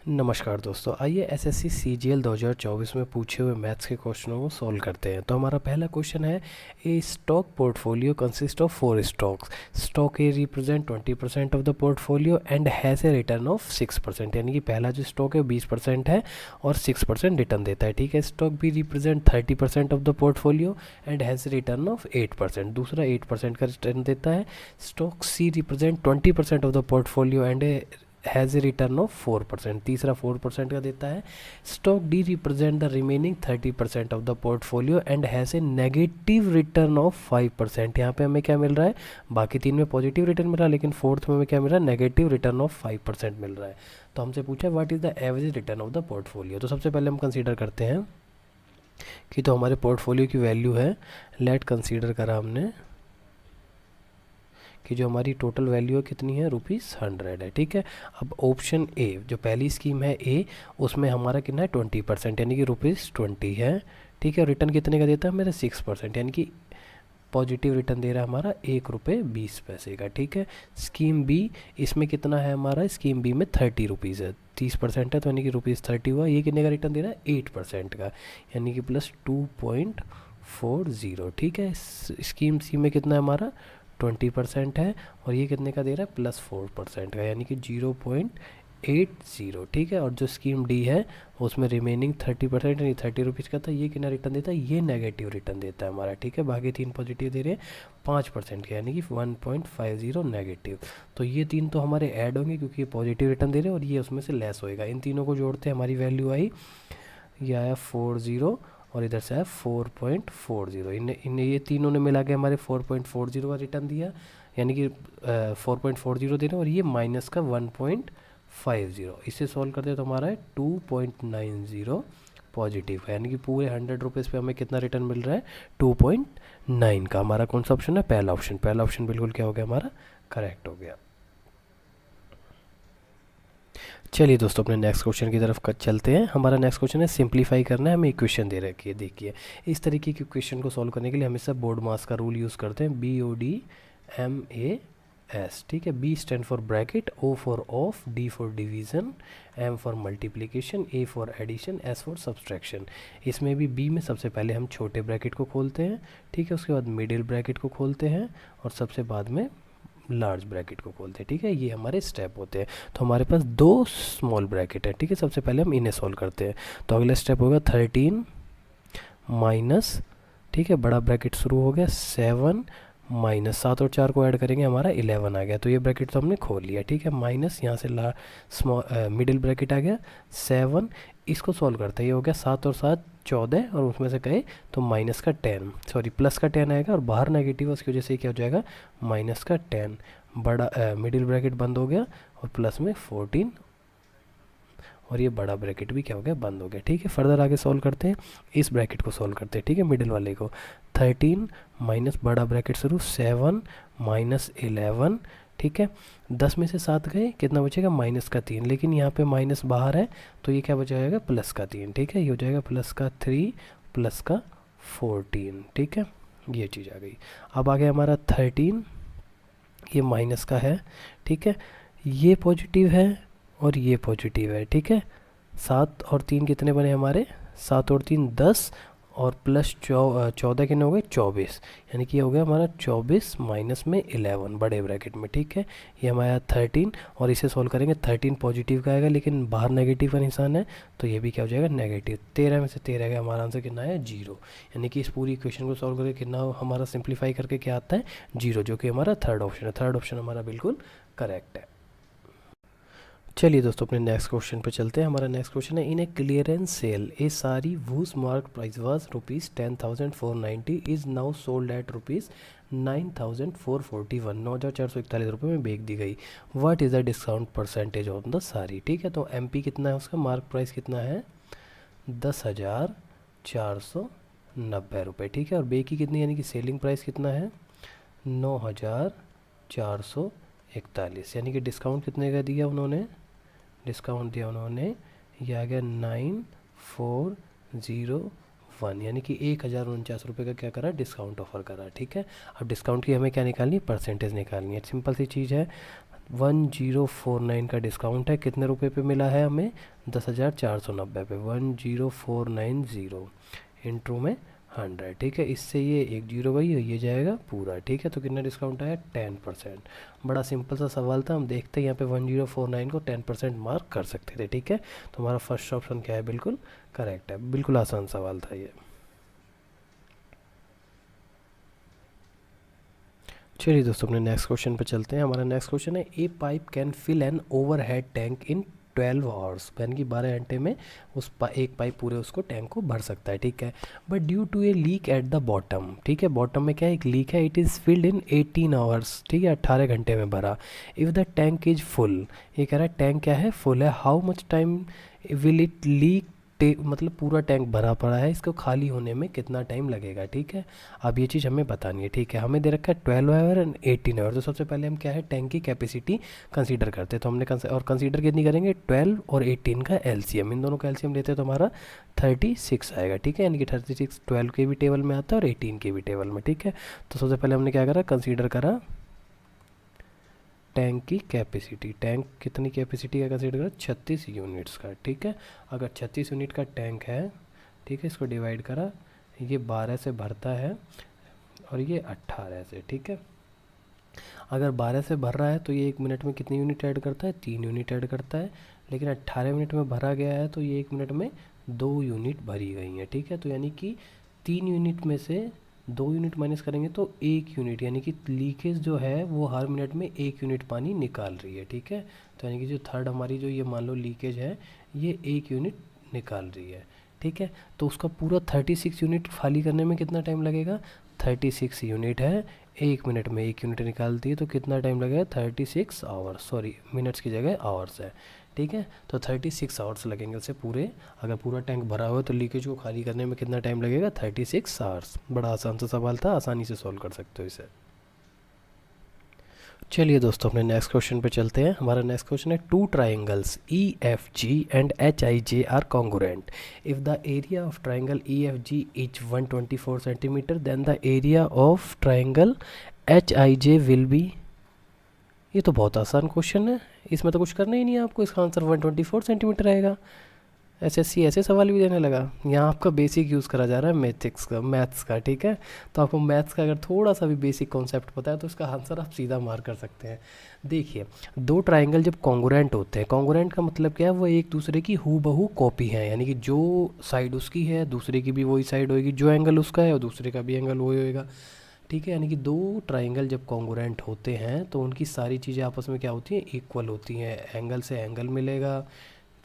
नमस्कार दोस्तों, आइए एसएससी सीजीएल 2024 में पूछे हुए मैथ्स के क्वेश्चनों को सॉल्व करते हैं। तो हमारा पहला क्वेश्चन है, a stock portfolio consist of 4 stocks. Stock A represent 20% of the portfolio and has a return of 6%। यानी कि पहला जो स्टॉक है 20% है और 6% रिटर्न देता है। ठीक है। Stock B represent 30% of the portfolio and has a return of 8%। दूसरा 8% का रिटर्न देता है। Stock C represent 20% of the portfolio and has a return of 4%। तीसरा 4% का देता है। Stock D represent the remaining 30% of the portfolio and has a negative return of 5%। यहाँ पे हमें क्या मिल रहा है, बाकी तीन में पॉजिटिव रिटर्न मिल रहा है, लेकिन फोर्थ में हमें क्या मिल रहा है, नेगेटिव रिटर्न ऑफ 5% मिल रहा है। तो हमसे पूछा है what is the average return of the portfolio. तो सबसे पहले हम कंसीडर करते हैं कि तो हमारे पोर्टफोलियो की वैल्यू है, लेट कंसीडर करा हमने कि जो हमारी टोटल वैल्यू है कितनी है, ₹100 है। ठीक है। अब ऑप्शन ए जो पहली स्कीम है ए, उसमें हमारा कितना है 20%, यानी कि ₹20 है। ठीक है। रिटर्न कितने का देता है मेरा 6%, यानी कि पॉजिटिव रिटर्न दे रहा है हमारा ₹1.20 का। ठीक है। स्कीम बी, इसमें कितना है हमारा, स्कीम बी में ₹30 है, 30% है तो यानी कि ₹30 हुआ। ये कितने का रिटर्न दे रहा है 8% का, यानी कि +2.40। ठीक है। स्कीम सी में कितना है हमारा 20% है और ये कितने का दे रहा है +4% का, यानी कि 0.80। ठीक है। और जो स्कीम डी है उसमें रिमेनिंग 30% यानी ₹30 का था, ये कितना रिटर्न देता है, ये नेगेटिव रिटर्न देता है हमारा। ठीक है। बाकी तीन पॉजिटिव दे रहे हैं 5% के, यानी कि 1.50 नेगेटिव। तो ये तीन तो हमारे ऐड होंगे क्योंकि ये पॉजिटिव रिटर्न दे रहे हैं और ये उसमें से लेस होएगा। इन तीनों को जोड़ते हैं, हमारी वैल्यू आई, ये आया 40 और इधर से आया 4.40। इन्हें ये तीनों ने मिला के हमारे 4.40 का रिटर्न दिया, यानी कि 4.40 दे रहे हैं और ये माइनस का 1.50। इसे सॉल्व करते हैं तो हमारा है 2.90 पॉजिटिव है, यानी कि पूरे ₹100 पे हमें कितना रिटर्न मिल रहा है 2.9 का। हमारा कौन सा ऑप्शन है, पहला ऑप्शन। पहला ऑप्शन बिल्कुल क्या हो गया हमारा, करेक्ट हो गया। चलिए दोस्तों, अपने नेक्स्ट क्वेश्चन की तरफ चलते हैं। हमारा नेक्स्ट क्वेश्चन है, सिंप्लीफाई करना है, हमें इक्वेशन दे रखी है। देखिए, इस तरीके की क्वेश्चन को सॉल्व करने के लिए हमेशा बोर्ड मास का रूल यूज़ करते हैं, BODMAS। ठीक है। B stand for bracket, O for of, D for division, M for multiplication, A for addition, S for subtraction. इसमें भी B में सबसे पहले हम छोटे ब्रैकेट को खोलते हैं। ठीक है। उसके बाद मिडिल ब्रैकेट को खोलते हैं और सबसे बाद में लार्ज ब्रैकेट को खोलते हैं। ठीक है। ये हमारे स्टेप होते हैं। तो हमारे पास दो स्मॉल ब्रैकेट है। ठीक है। सबसे पहले हम इन्हें सॉल्व करते हैं। तो अगला स्टेप होगा 13 माइनस, ठीक है, बड़ा ब्रैकेट शुरू हो गया, 7 माइनस 7 और 4 को ऐड करेंगे हमारा 11 आ गया। तो ये ब्रैकेट तो हमने खोल लिया। ठीक है। माइनस यहाँ से स्मॉल मिडिल ब्रैकेट आ गया 7। इसको सॉल्व करते हैं, ये हो गया 7 और 7 14 और उसमें से कहे तो माइनस का 10, सॉरी प्लस का 10 आएगा और बाहर नेगेटिव है, उसकी वजह से क्या हो जाएगा माइनस का 10। बड़ा मिडिल ब्रैकेट बंद हो गया और प्लस में 14 और ये बड़ा ब्रैकेट भी क्या हो गया, बंद हो गया। ठीक है। फर्दर आगे सॉल्व करते हैं, इस ब्रैकेट को सॉल्व करते हैं। ठीक है। मिडिल वाले को 13 माइनस बड़ा ब्रैकेट शुरू 7 माइनस 11। ठीक है। 10 में से 7 गए, कितना बचेगा माइनस का 3, लेकिन यहाँ पे माइनस बाहर है तो ये क्या बच जाएगा प्लस का 3। ठीक है। ये हो जाएगा प्लस का 3 प्लस का 14। ठीक है। ये चीज़ आ गई। अब आ गया हमारा 13, ये माइनस का है। ठीक है। ये पॉजिटिव है और ये पॉजिटिव है। ठीक है। 7 और 3 कितने बने हमारे, 7 और 3 10 और प्लस 14 कितने हो गए 24, यानी कि ये हो गया हमारा 24 माइनस में 11 बड़े ब्रैकेट में। ठीक है। ये हमारा 13 और इसे सॉल्व करेंगे 13 पॉजिटिव का आएगा लेकिन बाहर नेगेटिव का निशान है तो ये भी क्या हो जाएगा नेगेटिव। 13 में से 13 गया, हमारा आंसर कितना है 0। यानी कि इस पूरी इक्वेशन को सॉल्व करके कितना हमारा सिंप्लीफाई करके क्या आता है 0, जो कि हमारा थर्ड ऑप्शन है। थर्ड ऑप्शन हमारा बिल्कुल करेक्ट है। चलिए दोस्तों, अपने नेक्स्ट क्वेश्चन पे चलते हैं। हमारा नेक्स्ट क्वेश्चन है, इन ए क्लियरेंस सेल ए सारी whose mark price was ₹10,490 is now sold at ₹9,441, 9,441 रुपये में बेच दी गई। What is the discount percentage on the सारी। ठीक है। तो MP कितना है, उसका मार्क प्राइस कितना है 10,490 रुपये। ठीक है। और बे की कितनी, यानी कि सेलिंग प्राइस कितना है 9,441, यानी कि डिस्काउंट कितने का दिया उन्होंने, डिस्काउंट दिया उन्होंने, ये आ गया 9,401, यानी कि 1,049 का क्या करा डिस्काउंट ऑफर करा। ठीक है। अब डिस्काउंट की हमें क्या निकालनी है, परसेंटेज निकालनी है। सिंपल सी चीज़ है, 1049 का डिस्काउंट है, कितने रुपए पे मिला है हमें? 10,490 पे। 10490 इंटू में 100, ठीक है। इससे ये एक जीरो गई, ये जाएगा पूरा, ठीक है। तो कितना डिस्काउंट आया? 10%। बड़ा सिंपल सा सवाल था। हम देखते हैं यहाँ पे 1049 को 10% मार्क कर सकते थे, ठीक है। तो हमारा फर्स्ट ऑप्शन क्या है? बिल्कुल करेक्ट है। बिल्कुल आसान सवाल था ये। चलिए दोस्तों अपने नेक्स्ट क्वेश्चन पे चलते हैं। हमारा नेक्स्ट क्वेश्चन है, a pipe can fill an overhead tank in 12 hours. यानी कि 12 घंटे में एक पाइप पूरे उसको टैंक को भर सकता है, ठीक है। But due to a leak at the bottom, ठीक है, बॉटम में क्या है? एक लीक है। It is filled in 18 hours, ठीक है, 18 घंटे में भरा। If the tank is full, ये कह रहा है टैंक क्या है? फुल है। How much time will it leak? मतलब पूरा टैंक भरा पड़ा है, इसको खाली होने में कितना टाइम लगेगा, ठीक है। अब ये चीज़ हमें बतानी है, ठीक है। हमें दे रखा है 12 आवर एंड 18 आवर। तो सबसे पहले हम क्या है? टैंक की कैपेसिटी कंसीडर करते हैं। तो हमने और कंसीडर कितनी करेंगे? 12 और 18 का एलसीएम, इन दोनों का एलसीएम लेते हैं तो हमारा 36 आएगा, ठीक है। यानी कि 36 12 के भी टेबल में आता है और 18 के भी टेबल में, ठीक है। तो सबसे पहले हमने क्या करा? कंसीडर करा टैंक की कैपेसिटी। टैंक कितनी कैपेसिटी का कंसीडर करा? 36 यूनिट्स का, ठीक है। अगर 36 यूनिट का टैंक है, ठीक है, इसको डिवाइड करा, ये 12 से भरता है और ये 18 से, ठीक है। अगर 12 से भर रहा है तो ये 1 मिनट में कितनी यूनिट ऐड करता है? 3 यूनिट ऐड करता है। लेकिन 18 मिनट में भरा गया है तो ये 1 मिनट में 2 यूनिट भरी गई हैं, ठीक है। तो यानी कि 3 यूनिट में से 2 यूनिट माइनस करेंगे तो 1 यूनिट, यानी कि लीकेज जो है वो हर मिनट में 1 यूनिट पानी निकाल रही है, ठीक है। तो यानी कि जो थर्ड हमारी जो ये मान लो लीकेज है, ये 1 यूनिट निकाल रही है, ठीक है। तो उसका पूरा 36 यूनिट खाली करने में कितना टाइम लगेगा? 36 यूनिट है, 1 मिनट में 1 यूनिट निकालती है, तो कितना टाइम लगेगा? 36 आवर्स, सॉरी मिनट्स की जगह आवर्स है, ठीक है। तो 36 आवर्स लगेंगे उसे पूरे। अगर पूरा टैंक भरा हुआ है तो लीकेज को खाली करने में कितना टाइम लगेगा? 36 आवर्स। बड़ा आसान सा सवाल था, आसानी से सॉल्व कर सकते हो इसे। चलिए दोस्तों अपने नेक्स्ट क्वेश्चन पे चलते हैं। हमारा नेक्स्ट क्वेश्चन है, two triangles E F G and H I J are congruent. If the area of triangle E F G is 124 centimetre then the area of triangle H I J will be. ये तो बहुत आसान question है, इसमें तो कुछ करना ही नहीं है आपको। इसका आंसर 124 सेंटीमीटर आएगा। एसएससी ऐसे सवाल भी देने लगा। यहाँ आपका बेसिक यूज़ करा जा रहा है मैथ्स का, ठीक है। तो आपको मैथ्स का अगर थोड़ा सा भी बेसिक कॉन्सेप्ट पता है तो इसका आंसर आप सीधा मार कर सकते हैं। देखिए, दो ट्राइंगल जब कॉन्ग्रुएंट होते हैं, कॉन्ग्रुएंट का मतलब क्या है? वो एक दूसरे की हूबहू कॉपी है, यानी कि जो साइड उसकी है दूसरे की भी वही साइड होएगी, जो एंगल उसका है और दूसरे का भी एंगल वही होएगा, ठीक है। यानी कि दो ट्राइंगल जब कॉन्ग्रुएंट होते हैं तो उनकी सारी चीज़ें आपस में क्या होती हैं? इक्वल होती हैं। एंगल से एंगल मिलेगा,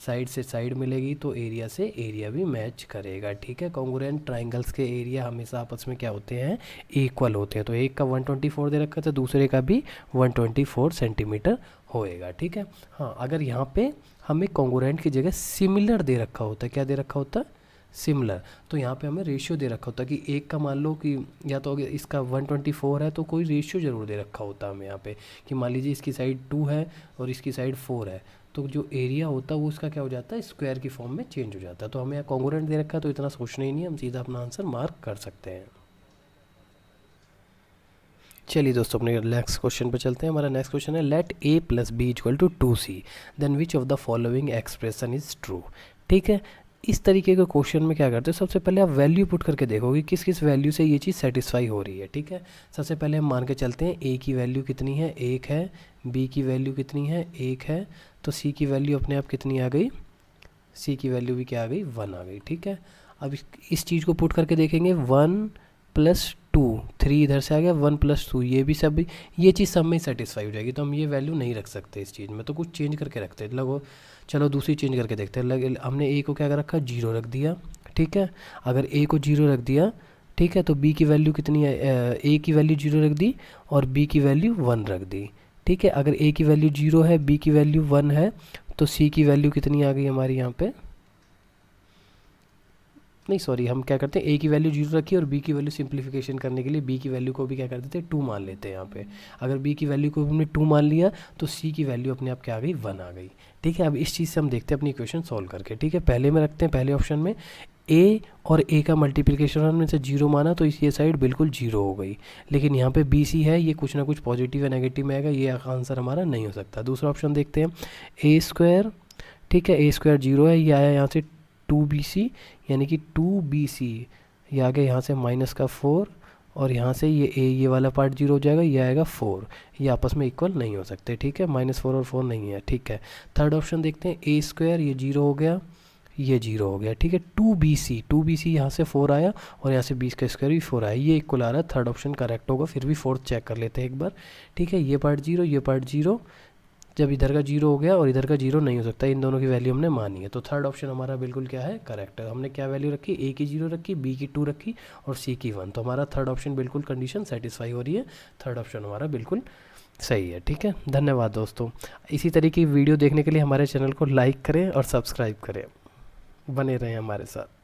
साइड से साइड मिलेगी, तो एरिया से एरिया भी मैच करेगा, ठीक है। कॉन्ग्रुएंट ट्राइंगल्स के एरिया हमेशा आपस में क्या होते हैं? इक्वल होते हैं। तो एक का 124 दे रखा है तो दूसरे का भी 124 सेंटीमीटर होएगा, ठीक है। हाँ, अगर यहाँ पे हमें कॉन्ग्रुएंट की जगह सिमिलर दे रखा होता है, क्या दे रखा होता है? सिमिलर। तो यहाँ पे हमें रेशियो दे रखा होता है कि एक का मान लो कि या तो अगर इसका 124 है तो कोई रेशियो ज़रूर दे रखा होता है हमें यहाँ पे, कि मान लीजिए इसकी साइड 2 है और इसकी साइड 4 है, तो जो एरिया होता है वो उसका क्या हो जाता है? स्क्वायर की फॉर्म में चेंज हो जाता है। तो हमें यहाँ कॉन्ग्रुएंट दे रखा है तो इतना सोचना ही नहीं है, हम सीधा अपना आंसर मार्क कर सकते हैं। चलिए दोस्तों अपने नेक्स्ट क्वेश्चन पे चलते हैं। हमारा नेक्स्ट क्वेश्चन है, let a plus b equal to 2c then which of the following expression is true, ठीक है। इस तरीके के क्वेश्चन में क्या करते हैं? सबसे पहले आप वैल्यू पुट करके देखोगे किस किस वैल्यू से ये चीज़ सेटिस्फाई हो रही है, ठीक है। सबसे पहले हम मान के चलते हैं ए की वैल्यू कितनी है? 1 है। बी की वैल्यू कितनी है? 1 है। तो सी की वैल्यू अपने आप कितनी आ गई? सी की वैल्यू भी क्या आ गई? 1 आ गई, ठीक है। अब इस चीज़ को पुट करके देखेंगे, 1 + 2, 3 इधर से आ गया, 1 + 2, ये भी सब, ये चीज़ सब में सेटिस्फाई हो जाएगी। तो हम ये वैल्यू नहीं रख सकते इस चीज़ में, तो कुछ चेंज करके रखते हैं। लगो चलो दूसरी चेंज करके देखते हैं। हमने ए को क्या कर रखा? 0 रख दिया, ठीक है। अगर ए को 0 रख दिया, ठीक है, तो बी की वैल्यू कितनी है? ए की वैल्यू 0 रख दी और बी की वैल्यू 1 रख दी, ठीक है। अगर ए की वैल्यू 0 है, बी की वैल्यू 1 है, तो सी की वैल्यू कितनी आ गई हमारी यहाँ पे? नहीं सॉरी, हम क्या करते हैं, ए की वैल्यू 0 रखी और बी की वैल्यू सिंप्लीफिकेशन करने के लिए बी की वैल्यू को भी क्या कर देते हैं? 2 मान लेते हैं यहाँ पे। अगर बी की वैल्यू को हमने 2 मान लिया तो सी की वैल्यू अपने आप क्या आ गई? 1 आ गई, ठीक है। अब इस चीज़ से हम देखते हैं अपनी इक्वेशन सॉल्व करके, ठीक है। पहले में रखते हैं, पहले ऑप्शन में ए और ए का मल्टीप्लिकेशन हमने से 0 माना तो इस ये साइड बिल्कुल 0 हो गई, लेकिन यहाँ पे बी सी है, ये कुछ ना कुछ पॉजिटिव या नेगेटिव में आएगा, ये आंसर हमारा नहीं हो सकता। दूसरा ऑप्शन देखते हैं, ए स्क्वायर, ठीक है, ए स्क्वायर 0 है, ये आया यहाँ से 2bc, यानी कि 2bc, ये आ गया यहाँ से -4, और यहाँ से ये वाला पार्ट 0 हो जाएगा, ये आएगा 4, ये आपस में इक्वल नहीं हो सकते, ठीक है, -4 और 4 नहीं है, ठीक है। थर्ड ऑप्शन देखते हैं, ए स्क्वायर, ये 0 हो गया, ये 0 हो गया, ठीक है। 2bc यहाँ से 4 आया और यहाँ से 20 का स्क्वायर भी 4 आया, ये इक्वल आ रहा है, थर्ड ऑप्शन करेक्ट होगा। फिर भी फोर्थ चेक कर लेते हैं एक बार, ठीक है। ये पार्ट 0, ये पार्ट 0, जब इधर का 0 हो गया और इधर का 0 नहीं हो सकता, इन दोनों की वैल्यू हमने मानी है, तो थर्ड ऑप्शन हमारा बिल्कुल क्या है, करेक्ट है। हमने क्या वैल्यू रखी, ए की 0 रखी, बी की 2 रखी और सी की 1, तो हमारा थर्ड ऑप्शन बिल्कुल कंडीशन सेटिस्फाई हो रही है, थर्ड ऑप्शन हमारा बिल्कुल सही है, ठीक है। धन्यवाद दोस्तों, इसी तरीके की वीडियो देखने के लिए हमारे चैनल को लाइक करें और सब्सक्राइब करें, बने रहें हमारे साथ।